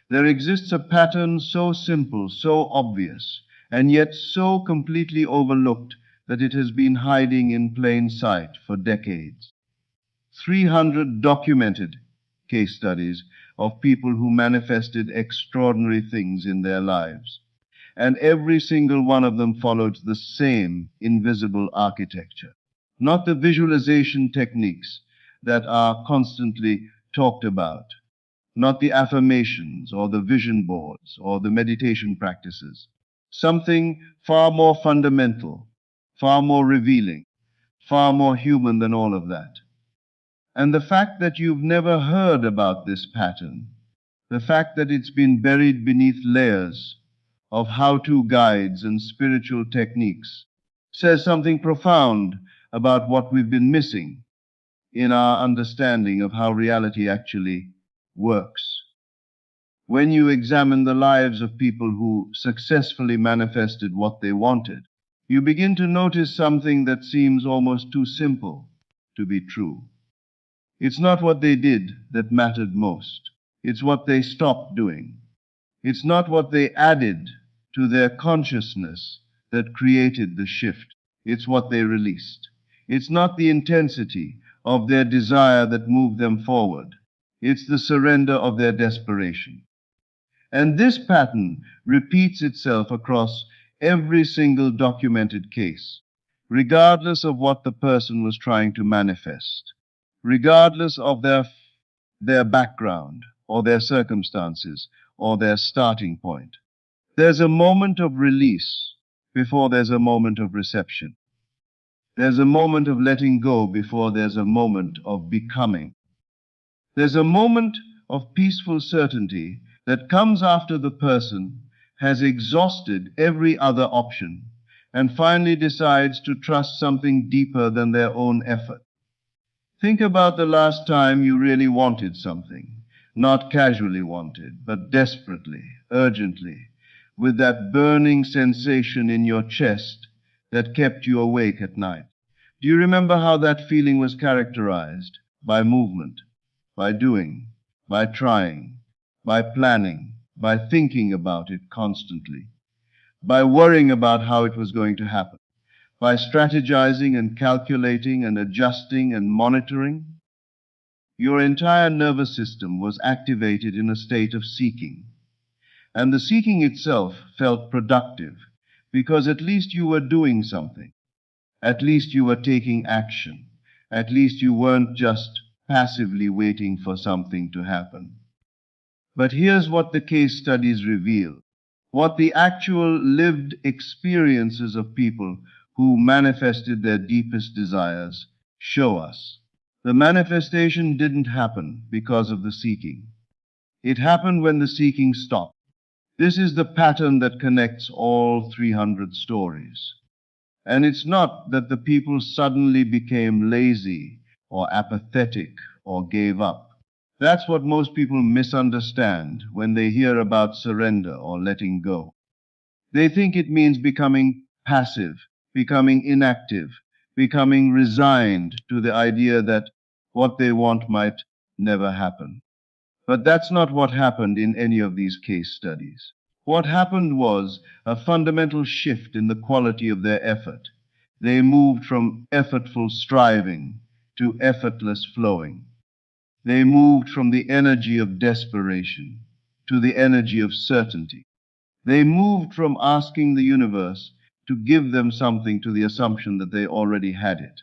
There exists a pattern so simple, so obvious, and yet so completely overlooked that it has been hiding in plain sight for decades. 300 documented case studies of people who manifested extraordinary things in their lives. And every single one of them followed the same invisible architecture. Not the visualization techniques that are constantly talked about, not the affirmations or the vision boards or the meditation practices. Something far more fundamental, far more revealing, far more human than all of that. And the fact that you've never heard about this pattern, the fact that it's been buried beneath layers of how-to guides and spiritual techniques, says something profound about what we've been missing in our understanding of how reality actually works. When you examine the lives of people who successfully manifested what they wanted, you begin to notice something that seems almost too simple to be true. It's not what they did that mattered most. It's what they stopped doing. It's not what they added to their consciousness that created the shift. It's what they released. It's not the intensity of their desire that moved them forward. It's the surrender of their desperation. And this pattern repeats itself across every single documented case, regardless of what the person was trying to manifest, regardless of their background or their circumstances or their starting point. There's a moment of release before there's a moment of reception. There's a moment of letting go before there's a moment of becoming. There's a moment of peaceful certainty that comes after the person has exhausted every other option and finally decides to trust something deeper than their own effort. Think about the last time you really wanted something, not casually wanted, but desperately, urgently, with that burning sensation in your chest that kept you awake at night. Do you remember how that feeling was characterized? By movement, by doing, by trying, by planning, by thinking about it constantly, by worrying about how it was going to happen, by strategizing and calculating and adjusting and monitoring. Your entire nervous system was activated in a state of seeking. And the seeking itself felt productive because at least you were doing something. At least you were taking action. At least you weren't just passively waiting for something to happen. But here's what the case studies reveal, what the actual lived experiences of people who manifested their deepest desires show us. The manifestation didn't happen because of the seeking. It happened when the seeking stopped. This is the pattern that connects all 300 stories. And it's not that the people suddenly became lazy or apathetic or gave up. That's what most people misunderstand when they hear about surrender or letting go. They think it means becoming passive, becoming inactive, becoming resigned to the idea that what they want might never happen. But that's not what happened in any of these case studies. What happened was a fundamental shift in the quality of their effort. They moved from effortful striving to effortless flowing. They moved from the energy of desperation to the energy of certainty. They moved from asking the universe to give them something to the assumption that they already had it.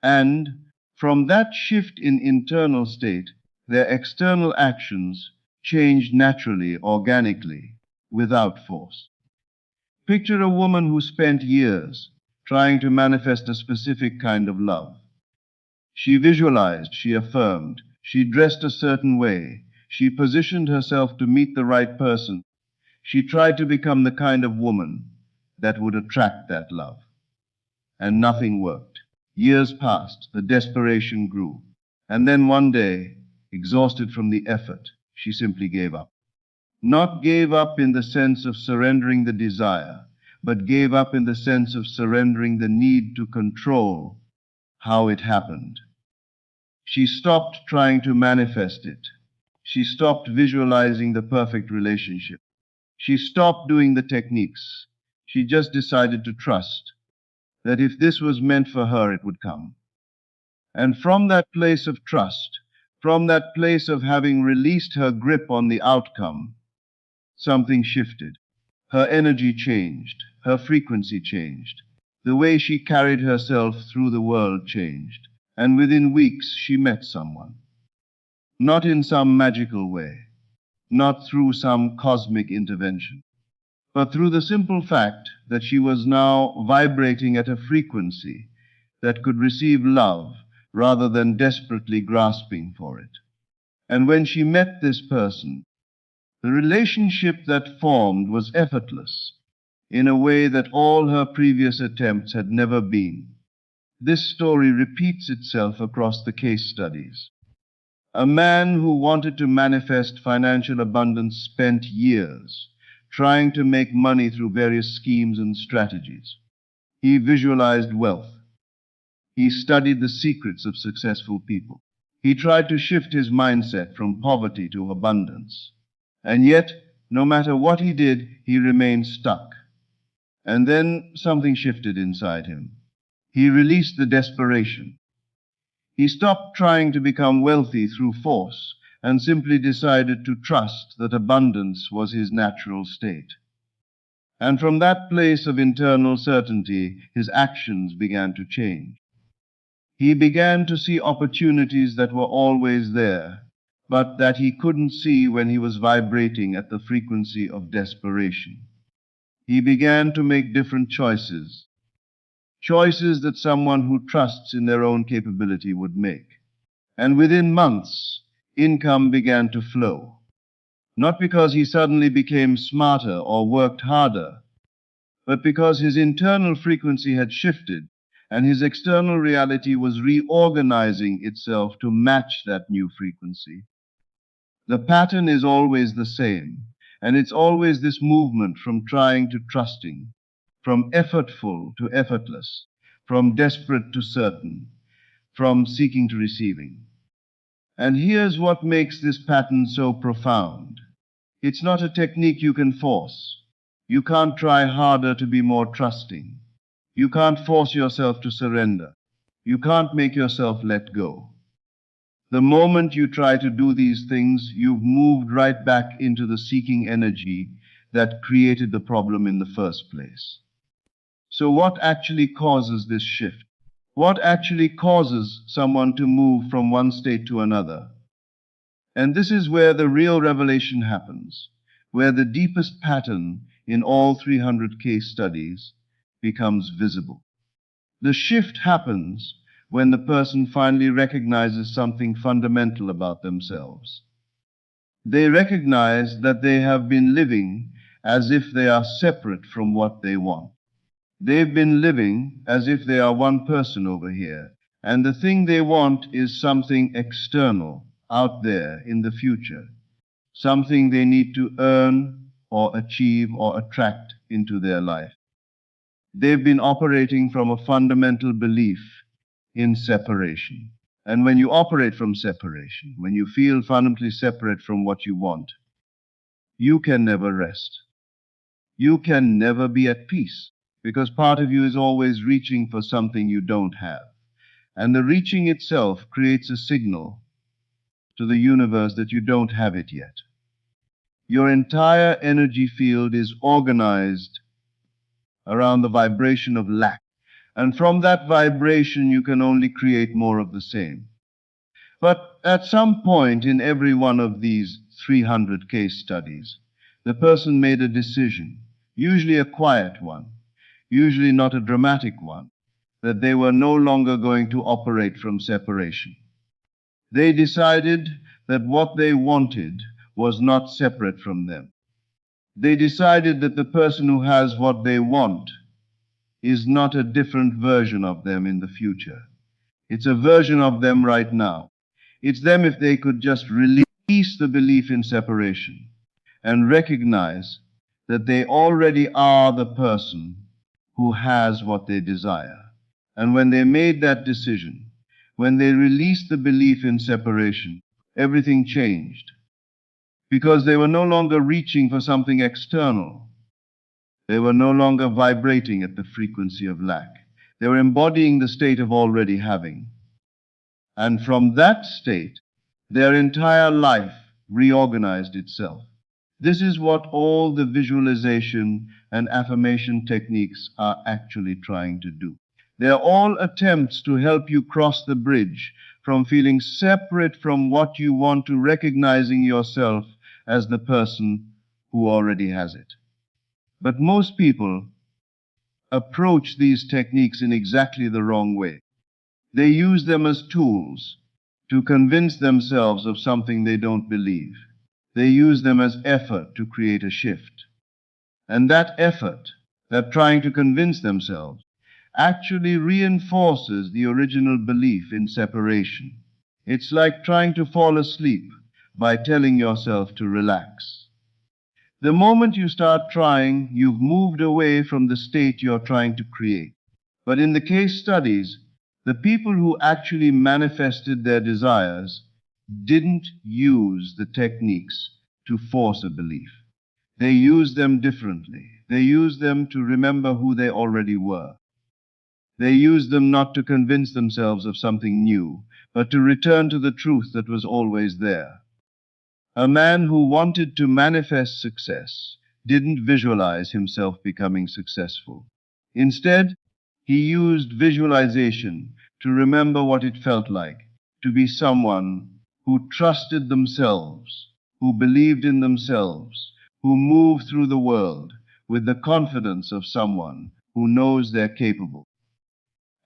And from that shift in internal state, their external actions changed naturally, organically, without force. Picture a woman who spent years trying to manifest a specific kind of love. She visualized, she affirmed, she dressed a certain way, she positioned herself to meet the right person. She tried to become the kind of woman that would attract that love. And nothing worked. Years passed, the desperation grew. And then one day, exhausted from the effort, she simply gave up. Not gave up in the sense of surrendering the desire, but gave up in the sense of surrendering the need to control how it happened. She stopped trying to manifest it. She stopped visualizing the perfect relationship. She stopped doing the techniques. She just decided to trust that if this was meant for her, it would come. And from that place of trust, from that place of having released her grip on the outcome, something shifted. Her energy changed. Her frequency changed. The way she carried herself through the world changed. And within weeks, she met someone. Not in some magical way, not through some cosmic intervention, but through the simple fact that she was now vibrating at a frequency that could receive love rather than desperately grasping for it. And when she met this person, the relationship that formed was effortless in a way that all her previous attempts had never been. This story repeats itself across the case studies. A man who wanted to manifest financial abundance spent years trying to make money through various schemes and strategies. He visualized wealth. He studied the secrets of successful people. He tried to shift his mindset from poverty to abundance. And yet, no matter what he did, he remained stuck. And then something shifted inside him. He released the desperation. He stopped trying to become wealthy through force and simply decided to trust that abundance was his natural state. And from that place of internal certainty, his actions began to change. He began to see opportunities that were always there, but that he couldn't see when he was vibrating at the frequency of desperation. He began to make different choices, choices that someone who trusts in their own capability would make. And within months, income began to flow. Not because he suddenly became smarter or worked harder, but because his internal frequency had shifted and his external reality was reorganizing itself to match that new frequency. The pattern is always the same, and it's always this movement from trying to trusting, from effortful to effortless, from desperate to certain, from seeking to receiving. And here's what makes this pattern so profound. It's not a technique you can force. You can't try harder to be more trusting. You can't force yourself to surrender. You can't make yourself let go. The moment you try to do these things, you've moved right back into the seeking energy that created the problem in the first place. So what actually causes this shift? What actually causes someone to move from one state to another? And this is where the real revelation happens, where the deepest pattern in all 300 case studies becomes visible. The shift happens when the person finally recognizes something fundamental about themselves. They recognize that they have been living as if they are separate from what they want. They've been living as if they are one person over here, and the thing they want is something external, out there in the future, something they need to earn or achieve or attract into their life. They've been operating from a fundamental belief in separation. And when you operate from separation, when you feel fundamentally separate from what you want, you can never rest. You can never be at peace, because part of you is always reaching for something you don't have. And the reaching itself creates a signal to the universe that you don't have it yet. Your entire energy field is organized around the vibration of lack. And from that vibration, you can only create more of the same. But at some point in every one of these 300 case studies, the person made a decision, usually a quiet one, usually not a dramatic one, that they were no longer going to operate from separation. They decided that what they wanted was not separate from them. They decided that the person who has what they want is not a different version of them in the future. It's a version of them right now. It's them if they could just release the belief in separation and recognize that they already are the person who has what they desire. And when they made that decision, when they released the belief in separation, everything changed. because they were no longer reaching for something external. They were no longer vibrating at the frequency of lack. They were embodying the state of already having. And from that state, their entire life reorganized itself. This is what all the visualization and affirmation techniques are actually trying to do. They are all attempts to help you cross the bridge from feeling separate from what you want to recognizing yourself as the person who already has it. But most people approach these techniques in exactly the wrong way. They use them as tools to convince themselves of something they don't believe. They use them as effort to create a shift. And that effort, that trying to convince themselves, actually reinforces the original belief in separation. It's like trying to fall asleep by telling yourself to relax. The moment you start trying, you've moved away from the state you're trying to create. But in the case studies, the people who actually manifested their desires didn't use the techniques to force a belief. They used them differently. They used them to remember who they already were. They used them not to convince themselves of something new, but to return to the truth that was always there. A man who wanted to manifest success didn't visualize himself becoming successful. Instead, he used visualization to remember what it felt like to be someone who trusted themselves, who believed in themselves, who moved through the world with the confidence of someone who knows they're capable.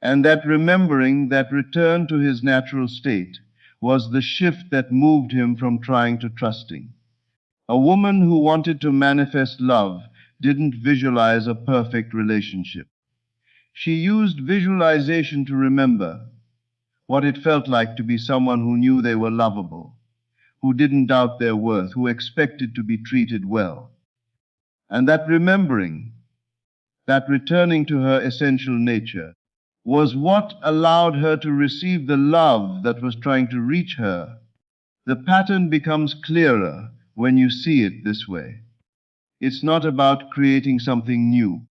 And that remembering, that return to his natural state, was the shift that moved him from trying to trusting. A woman who wanted to manifest love didn't visualize a perfect relationship. She used visualization to remember what it felt like to be someone who knew they were lovable, who didn't doubt their worth, who expected to be treated well. And that remembering, that returning to her essential nature, was what allowed her to receive the love that was trying to reach her. The pattern becomes clearer when you see it this way. It's not about creating something new.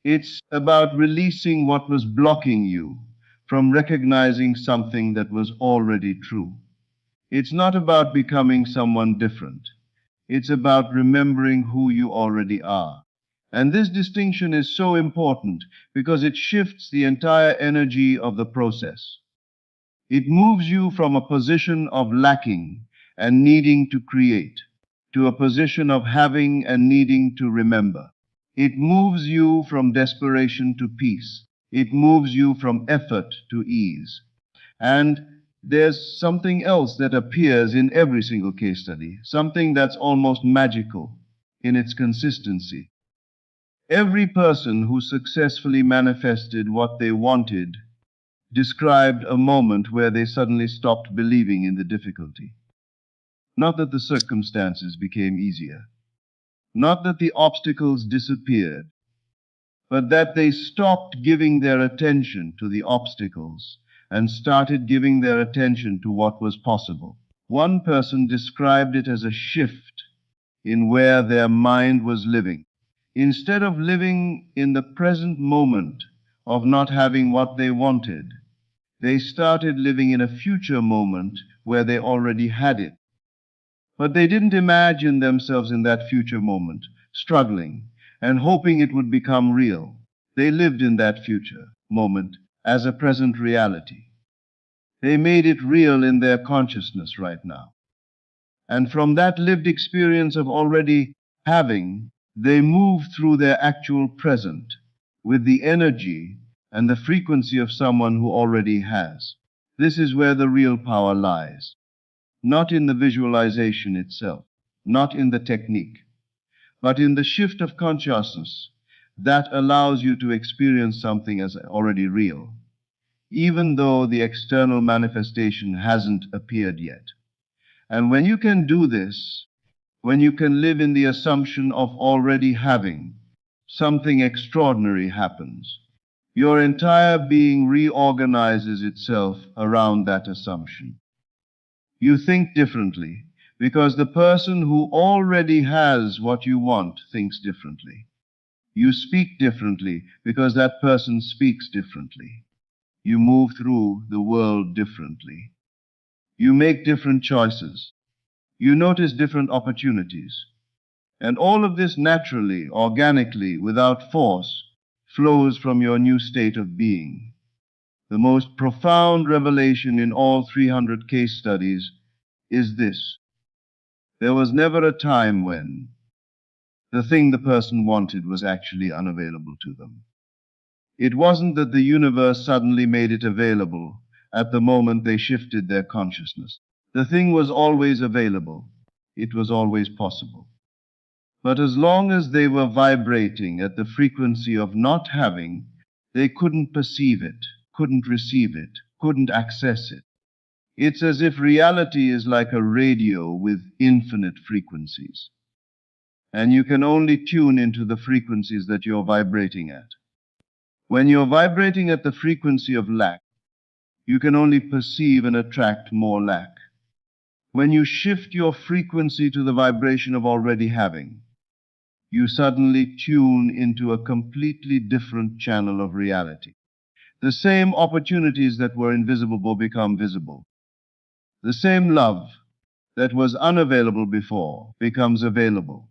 It's about releasing what was blocking you from recognizing something that was already true. It's not about becoming someone different. It's about remembering who you already are. And this distinction is so important because it shifts the entire energy of the process. It moves you from a position of lacking and needing to create to a position of having and needing to remember. It moves you from desperation to peace. It moves you from effort to ease. And there's something else that appears in every single case study, something that's almost magical in its consistency. Every person who successfully manifested what they wanted described a moment where they suddenly stopped believing in the difficulty. Not that the circumstances became easier, not that the obstacles disappeared, but that they stopped giving their attention to the obstacles and started giving their attention to what was possible. One person described it as a shift in where their mind was living. Instead of living in the present moment of not having what they wanted, they started living in a future moment where they already had it. But they didn't imagine themselves in that future moment, struggling and hoping it would become real. They lived in that future moment as a present reality. They made it real in their consciousness right now. And from that lived experience of already having, they moved through their actual present with the energy and the frequency of someone who already has. This is where the real power lies. Not in the visualization itself, not in the technique, but in the shift of consciousness that allows you to experience something as already real, even though the external manifestation hasn't appeared yet. And when you can do this, when you can live in the assumption of already having, something extraordinary happens. Your entire being reorganizes itself around that assumption. You think differently Because the person who already has what you want thinks differently. You speak differently because that person speaks differently. You move through the world differently. You make different choices. You notice different opportunities. And all of this naturally, organically, without force, flows from your new state of being. The most profound revelation in all 300 case studies is this: there was never a time when the thing the person wanted was actually unavailable to them. It wasn't that the universe suddenly made it available at the moment they shifted their consciousness. The thing was always available. It was always possible. But as long as they were vibrating at the frequency of not having, they couldn't perceive it, couldn't receive it, couldn't access it. It's as if reality is like a radio with infinite frequencies, and you can only tune into the frequencies that you're vibrating at. When you're vibrating at the frequency of lack, you can only perceive and attract more lack. When you shift your frequency to the vibration of already having, you suddenly tune into a completely different channel of reality. The same opportunities that were invisible become visible. The same love that was unavailable before becomes available.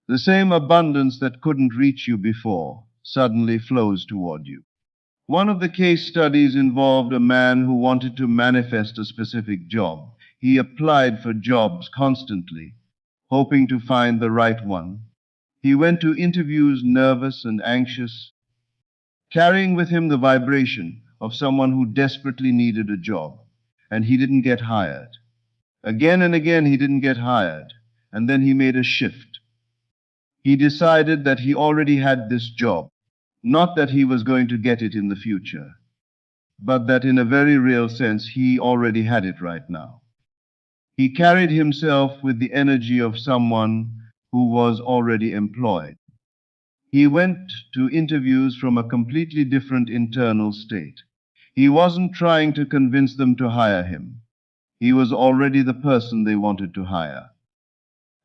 The same abundance that couldn't reach you before suddenly flows toward you. One of the case studies involved a man who wanted to manifest a specific job. He applied for jobs constantly, hoping to find the right one. He went to interviews nervous and anxious, carrying with him the vibration of someone who desperately needed a job, and he didn't get hired. Again and again he didn't get hired, and then he made a shift. He decided that he already had this job, not that he was going to get it in the future, but that in a very real sense he already had it right now. He carried himself with the energy of someone who was already employed. He went to interviews from a completely different internal state. He wasn't trying to convince them to hire him. He was already the person they wanted to hire.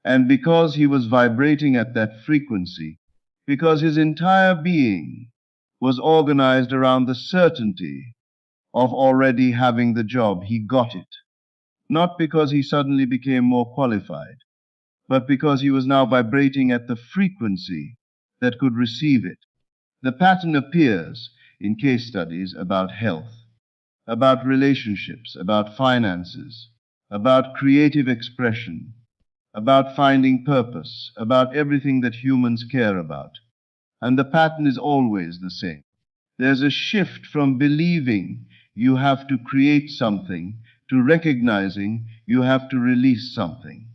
And because he was vibrating at that frequency, because his entire being was organized around the certainty of already having the job, he got it. Not because he suddenly became more qualified, but because he was now vibrating at the frequency that could receive it. The pattern appears in case studies about health, about relationships, about finances, about creative expression, about finding purpose, about everything that humans care about. And the pattern is always the same. There's a shift from believing you have to create something to recognizing you have to release something.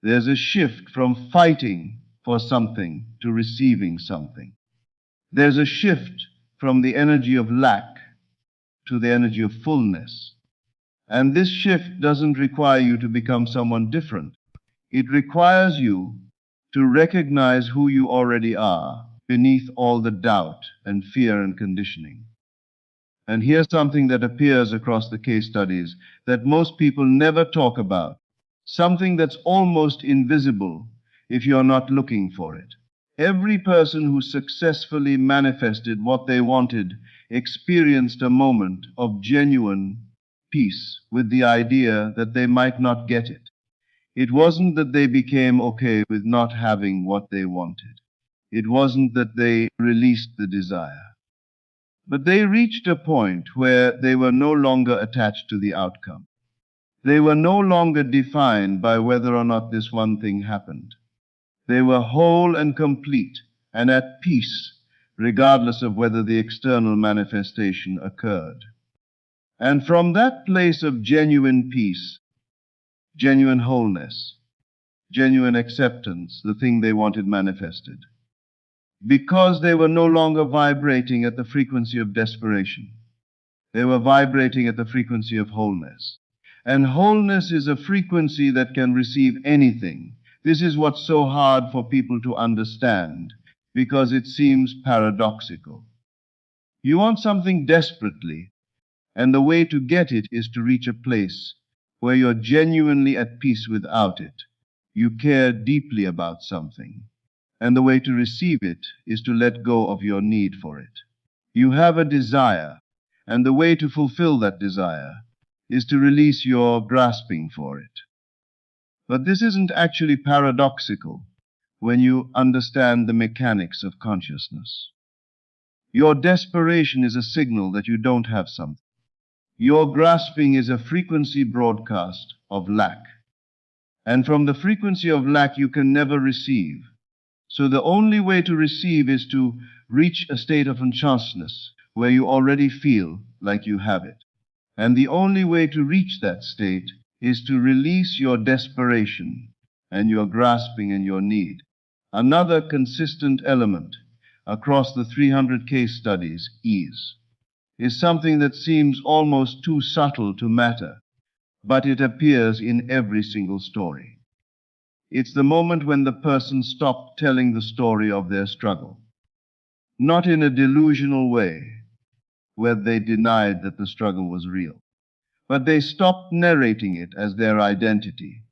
There's a shift from fighting for something to receiving something. There's a shift from the energy of lack to the energy of fullness. And this shift doesn't require you to become someone different. It requires you to recognize who you already are beneath all the doubt and fear and conditioning. And here's something that appears across the case studies that most people never talk about, something that's almost invisible if you're not looking for it. Every person who successfully manifested what they wanted experienced a moment of genuine peace with the idea that they might not get it. It wasn't that they became okay with not having what they wanted. It wasn't that they released the desire. But they reached a point where they were no longer attached to the outcome. They were no longer defined by whether or not this one thing happened. They were whole and complete and at peace, regardless of whether the external manifestation occurred. And from that place of genuine peace, genuine wholeness, genuine acceptance, the thing they wanted manifested, because they were no longer vibrating at the frequency of desperation. They were vibrating at the frequency of wholeness. And wholeness is a frequency that can receive anything. This is what's so hard for people to understand, because it seems paradoxical. You want something desperately, and the way to get it is to reach a place where you're genuinely at peace without it. You care deeply about something, and the way to receive it is to let go of your need for it. You have a desire, and the way to fulfill that desire is to release your grasping for it. But this isn't actually paradoxical when you understand the mechanics of consciousness. Your desperation is a signal that you don't have something. Your grasping is a frequency broadcast of lack. And from the frequency of lack, you can never receive. So the only way to receive is to reach a state of consciousness where you already feel like you have it. And the only way to reach that state is to release your desperation and your grasping and your need. Another consistent element across the 300 case studies is something that seems almost too subtle to matter, but it appears in every single story. It's the moment when the person stopped telling the story of their struggle, not in a delusional way, where they denied that the struggle was real, but they stopped narrating it as their identity.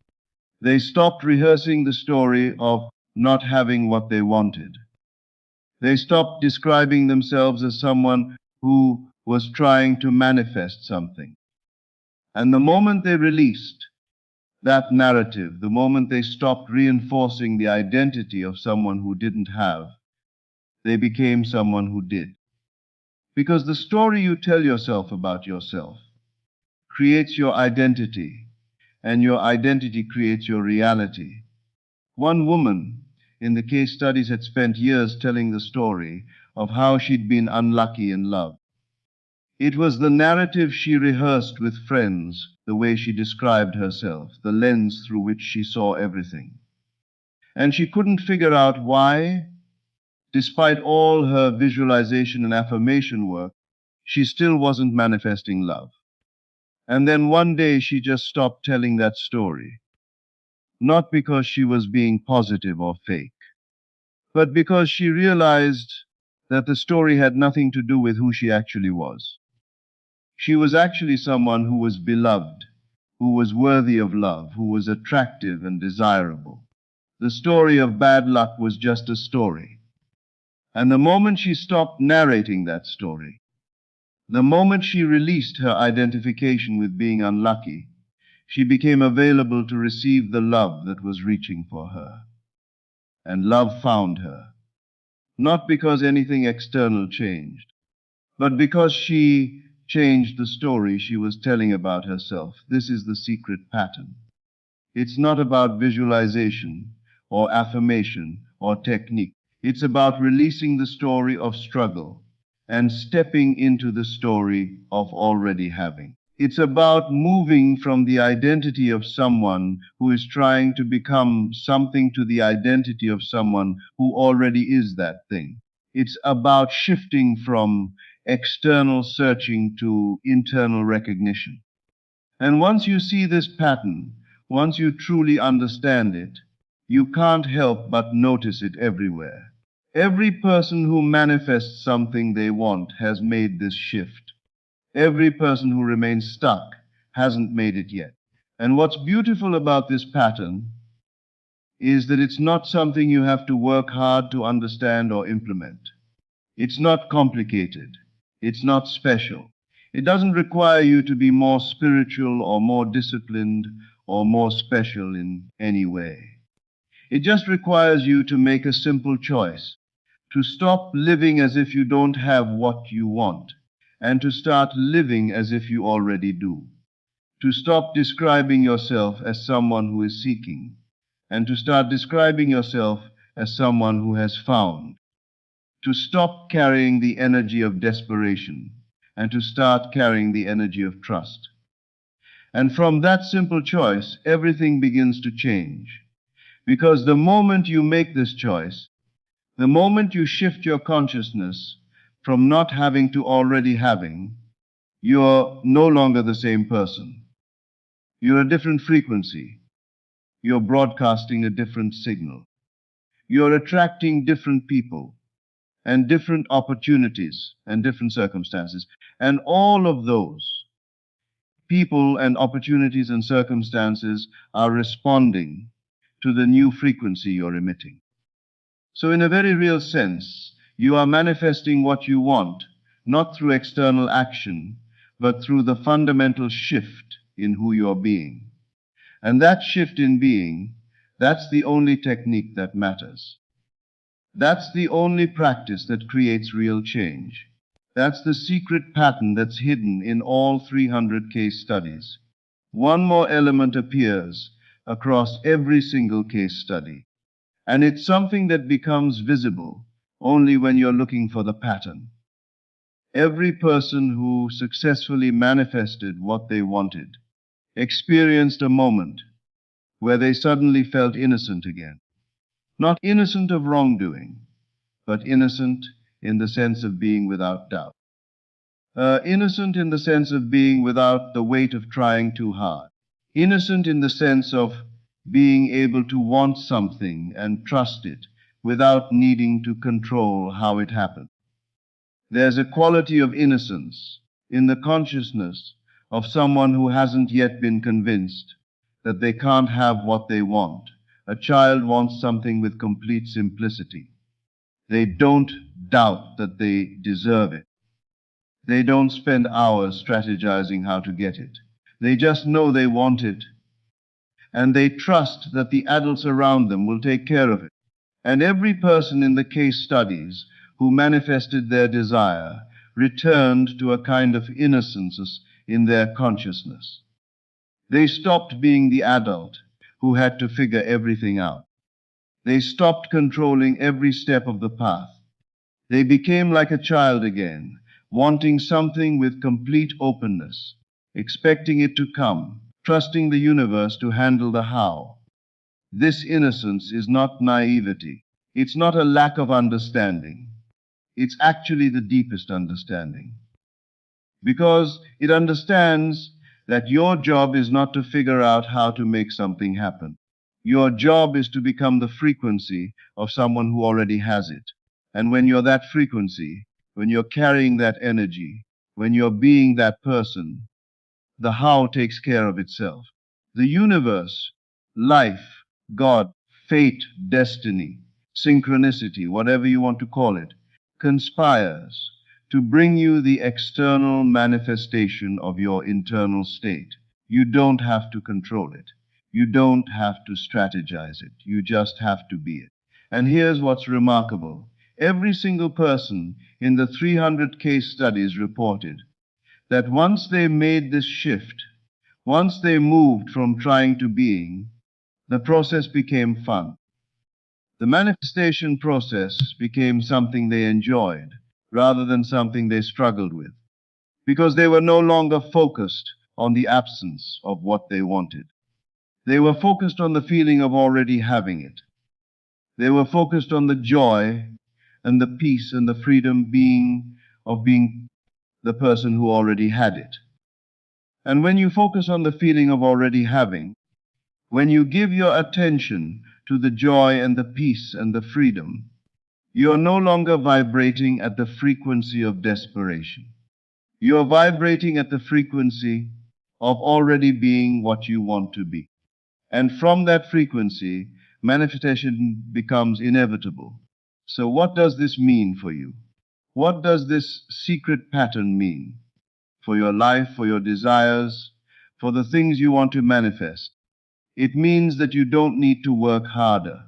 They stopped rehearsing the story of not having what they wanted. They stopped describing themselves as someone who was trying to manifest something. And the moment they released that narrative, the moment they stopped reinforcing the identity of someone who didn't have, they became someone who did. Because the story you tell yourself about yourself creates your identity, and your identity creates your reality. One woman in the case studies had spent years telling the story of how she'd been unlucky in love. It was the narrative she rehearsed with friends, the way she described herself, the lens through which she saw everything. And she couldn't figure out why, despite all her visualization and affirmation work, she still wasn't manifesting love. And then one day she just stopped telling that story, not because she was being positive or fake, but because she realized that the story had nothing to do with who she actually was. She was actually someone who was beloved, who was worthy of love, who was attractive and desirable. The story of bad luck was just a story. And the moment she stopped narrating that story, the moment she released her identification with being unlucky, she became available to receive the love that was reaching for her. And love found her, not because anything external changed, but because she changed the story she was telling about herself. This is the secret pattern. It's not about visualization or affirmation or technique. It's about releasing the story of struggle and stepping into the story of already having. It's about moving from the identity of someone who is trying to become something to the identity of someone who already is that thing. It's about shifting from external searching to internal recognition. And once you see this pattern, once you truly understand it, you can't help but notice it everywhere. Every person who manifests something they want has made this shift. Every person who remains stuck hasn't made it yet. And what's beautiful about this pattern is that it's not something you have to work hard to understand or implement. It's not complicated. It's not special. It doesn't require you to be more spiritual or more disciplined or more special in any way. It just requires you to make a simple choice, to stop living as if you don't have what you want, and to start living as if you already do. To stop describing yourself as someone who is seeking, and to start describing yourself as someone who has found. To stop carrying the energy of desperation, and to start carrying the energy of trust. And from that simple choice, everything begins to change. Because the moment you make this choice, the moment you shift your consciousness from not having to already having, you're no longer the same person. You're a different frequency. You're broadcasting a different signal. You're attracting different people and different opportunities and different circumstances. And all of those People and opportunities and circumstances are responding to the new frequency you're emitting. So, in a very real sense, you are manifesting what you want, not through external action, but through the fundamental shift in who you're being. And that shift in being, that's the only technique that matters. That's the only practice that creates real change. That's the secret pattern that's hidden in all 300 case studies. One more element appears across every single case study, and it's something that becomes visible only when you're looking for the pattern. Every person who successfully manifested what they wanted experienced a moment where they suddenly felt innocent again. Not innocent of wrongdoing, but innocent in the sense of being without doubt. Innocent in the sense of being without the weight of trying too hard. Innocent in the sense of being able to want something and trust it without needing to control how it happens. There's a quality of innocence in the consciousness of someone who hasn't yet been convinced that they can't have what they want. A child wants something with complete simplicity. They don't doubt that they deserve it. They don't spend hours strategizing how to get it. They just know they want it, and they trust that the adults around them will take care of it. And every person in the case studies who manifested their desire returned to a kind of innocence in their consciousness. They stopped being the adult who had to figure everything out. They stopped controlling every step of the path. They became like a child again, wanting something with complete openness, expecting it to come, trusting the universe to handle the how. This innocence is not naivety. It's not a lack of understanding. It's actually the deepest understanding. Because it understands that your job is not to figure out how to make something happen. Your job is to become the frequency of someone who already has it. And when you're that frequency, when you're carrying that energy, when you're being that person, the how takes care of itself. The universe, life, God, fate, destiny, synchronicity, whatever you want to call it, conspires to bring you the external manifestation of your internal state. You don't have to control it. You don't have to strategize it. You just have to be it. And here's what's remarkable. Every single person in the 300 case studies reported that once they made this shift, once they moved from trying to being, the process became fun. The manifestation process became something they enjoyed rather than something they struggled with, because they were no longer focused on the absence of what they wanted. They were focused on the feeling of already having it. They were focused on the joy and the peace and the freedom of being the person who already had it. And when you focus on the feeling of already having, when you give your attention to the joy and the peace and the freedom, you are no longer vibrating at the frequency of desperation. You are vibrating at the frequency of already being what you want to be. And from that frequency, manifestation becomes inevitable. So what does this mean for you? What does this secret pattern mean for your life, for your desires, for the things you want to manifest? It means that you don't need to work harder.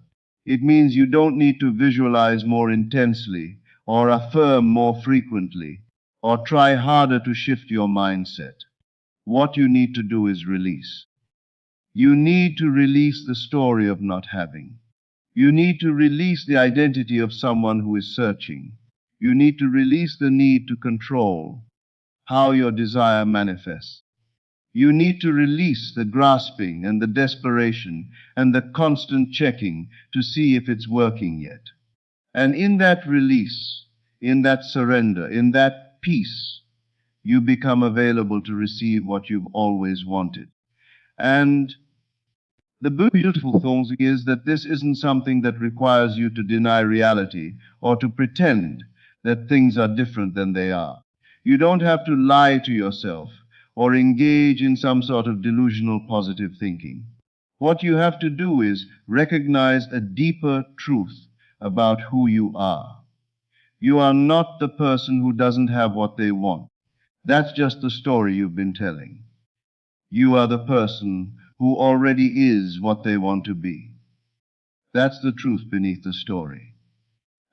It means you don't need to visualize more intensely or affirm more frequently or try harder to shift your mindset. What you need to do is release. You need to release the story of not having. You need to release the identity of someone who is searching. You need to release the need to control how your desire manifests. You need to release the grasping and the desperation and the constant checking to see if it's working yet. And in that release, in that surrender, in that peace, you become available to receive what you've always wanted. And the beautiful thing is that this isn't something that requires you to deny reality or to pretend that things are different than they are. You don't have to lie to yourself or engage in some sort of delusional positive thinking. What you have to do is recognize a deeper truth about who you are. You are not the person who doesn't have what they want. That's just the story you've been telling. You are the person who already is what they want to be. That's the truth beneath the story.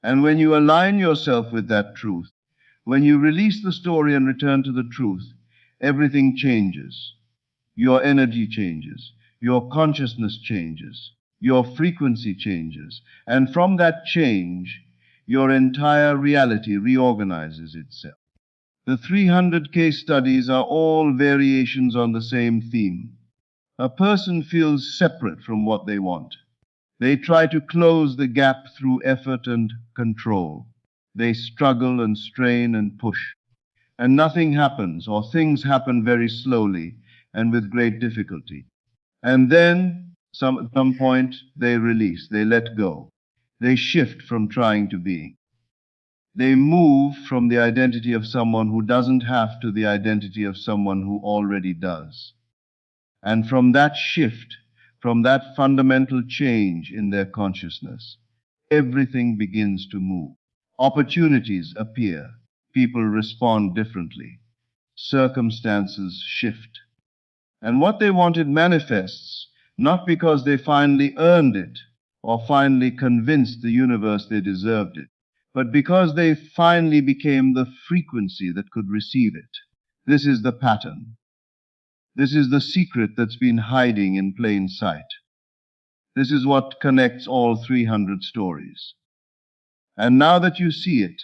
And when you align yourself with that truth, when you release the story and return to the truth, everything changes. Your energy changes. Your consciousness changes. Your frequency changes. And from that change, your entire reality reorganizes itself. The 300 case studies are all variations on the same theme. A person feels separate from what they want. They try to close the gap through effort and control. They struggle and strain and push. And nothing happens, or things happen very slowly and with great difficulty. And then, at some point, they release, they let go. They shift from trying to being. They move from the identity of someone who doesn't have to the identity of someone who already does. And from that shift, from that fundamental change in their consciousness, everything begins to move. Opportunities appear. People respond differently. Circumstances shift. And what they wanted manifests, not because they finally earned it or finally convinced the universe they deserved it, but because they finally became the frequency that could receive it. This is the pattern. This is the secret that's been hiding in plain sight. This is what connects all 300 stories. And now that you see it,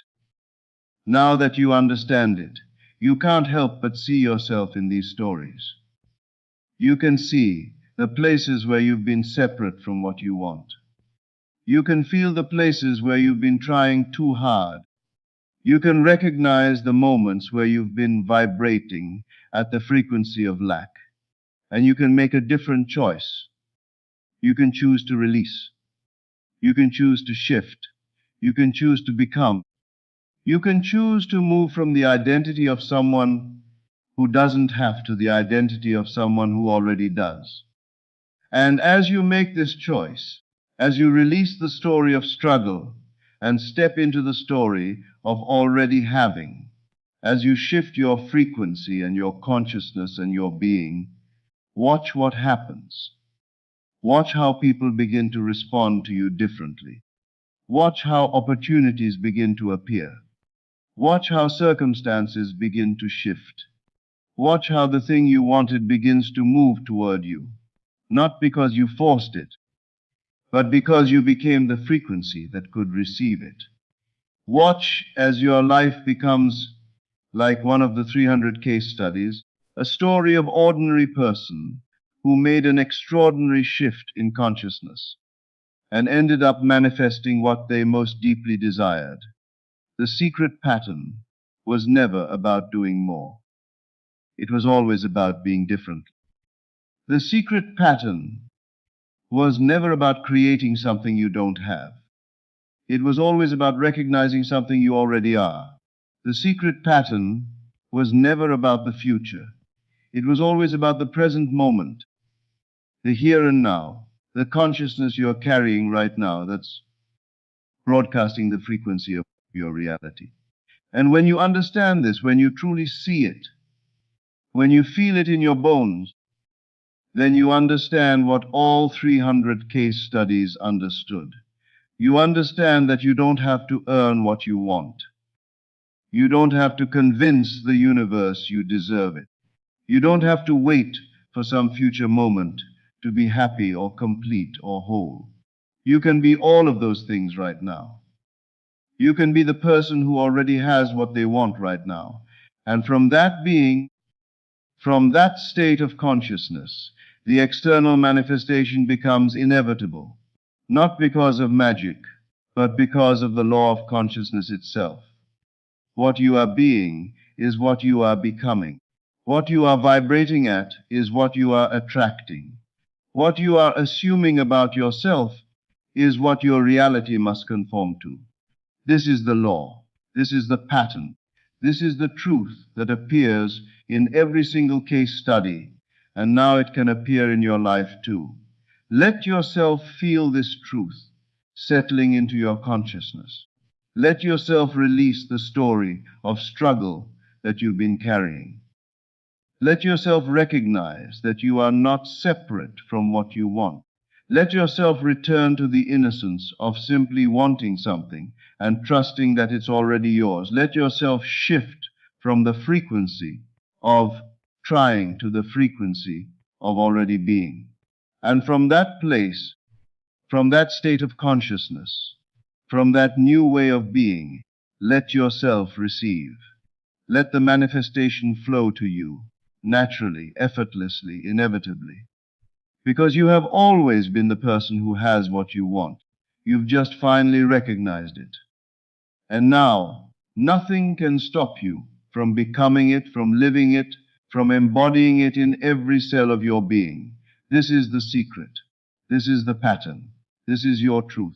now that you understand it, you can't help but see yourself in these stories. You can see the places where you've been separate from what you want. You can feel the places where you've been trying too hard. You can recognize the moments where you've been vibrating at the frequency of lack. And you can make a different choice. You can choose to release. You can choose to shift. You can choose to become. You can choose to move from the identity of someone who doesn't have to the identity of someone who already does. And as you make this choice, as you release the story of struggle and step into the story of already having, as you shift your frequency and your consciousness and your being, watch what happens. Watch how people begin to respond to you differently. Watch how opportunities begin to appear. Watch how circumstances begin to shift. Watch how the thing you wanted begins to move toward you, not because you forced it, but because you became the frequency that could receive it. Watch as your life becomes, like one of the 300 case studies, a story of ordinary person who made an extraordinary shift in consciousness and ended up manifesting what they most deeply desired. The secret pattern was never about doing more. It was always about being different. The secret pattern was never about creating something you don't have. It was always about recognizing something you already are. The secret pattern was never about the future. It was always about the present moment, the here and now, the consciousness you're carrying right now that's broadcasting the frequency of your reality. And when you understand this, when you truly see it, when you feel it in your bones, then you understand what all 300 case studies understood. You understand that you don't have to earn what you want. You don't have to convince the universe you deserve it. You don't have to wait for some future moment to be happy or complete or whole. You can be all of those things right now. You can be the person who already has what they want right now. And from that being, from that state of consciousness, the external manifestation becomes inevitable, not because of magic, but because of the law of consciousness itself. What you are being is what you are becoming. What you are vibrating at is what you are attracting. What you are assuming about yourself is what your reality must conform to. This is the law. This is the pattern. This is the truth that appears in every single case study, and now it can appear in your life too. Let yourself feel this truth settling into your consciousness. Let yourself release the story of struggle that you've been carrying. Let yourself recognize that you are not separate from what you want. Let yourself return to the innocence of simply wanting something and trusting that it's already yours. Let yourself shift from the frequency of trying to the frequency of already being. And from that place, from that state of consciousness, from that new way of being, let yourself receive. Let the manifestation flow to you, naturally, effortlessly, inevitably. Because you have always been the person who has what you want. You've just finally recognized it. And now, nothing can stop you from becoming it, from living it, from embodying it in every cell of your being. This is the secret. This is the pattern. This is your truth.